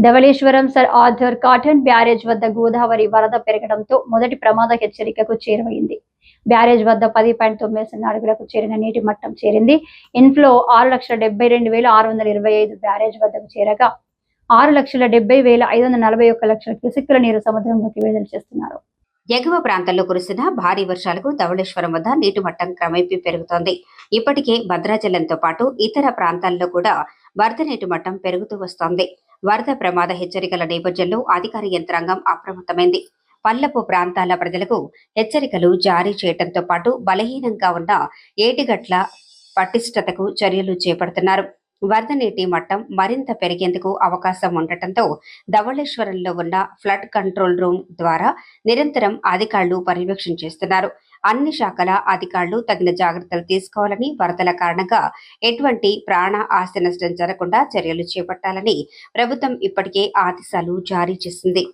Dhavaleswaram sir Arthur Cotton barrage వద్ద గోదావరి వరద పెరగడంతో మొదటి ప్రమాద హెచ్చరికకు చేరువైంది. బ్యారేజ్ వద్ద 10.90 అడుగులకు చేరిన నీటి మట్టం చేరింది. ఇన్ఫ్లో 6,72,625 బ్యారేజ్ వద్దకు చేరగా 6,70,541 క్యూసెక్కుల నీరు సముద్రంలోకి విడుదల చేస్తున్నారు. ఎగువ ప్రాంతాల్లో కురిసిన భారీ వర్షాలకు ధవళేశ్వరం వద్ద నీటి మట్టం క్రమేపీ పెరుగుతోంది. ఇప్పటికే భద్రాచలంతో పాటు ఇతర ప్రాంతాల్లో కూడా వరద నీటి మట్టం పెరుగుతూ వస్తోంది. వరద ప్రమాద హెచ్చరికల నేపథ్యంలో అధికార యంత్రాంగం అప్రమత్తమైంది. పల్లపు ప్రాంతాల ప్రజలకు హెచ్చరికలు జారీ చేయడంతో పాటు బలహీనంగా ఉన్న ఏటిగట్ల పటిష్టతకు చర్యలు చేపడుతున్నారు. వరద నీటి మట్టం మరింత పెరిగేందుకు అవకాశం ఉండటంతో ధవళేశ్వరంలో ఉన్న ఫ్లడ్ కంట్రోల్ రూమ్ ద్వారా నిరంతరం అధికారులు పర్యవేక్షణ చేస్తున్నారు. అన్ని శాఖల అధికారులు తగిన జాగ్రత్తలు తీసుకోవాలని, వరదల కారణంగా ఎటువంటి ప్రాణ ఆస్తి నష్టం జరగకుండా చర్యలు చేపట్టాలని ప్రభుత్వం ఇప్పటికే ఆదేశాలు జారీ చేసింది.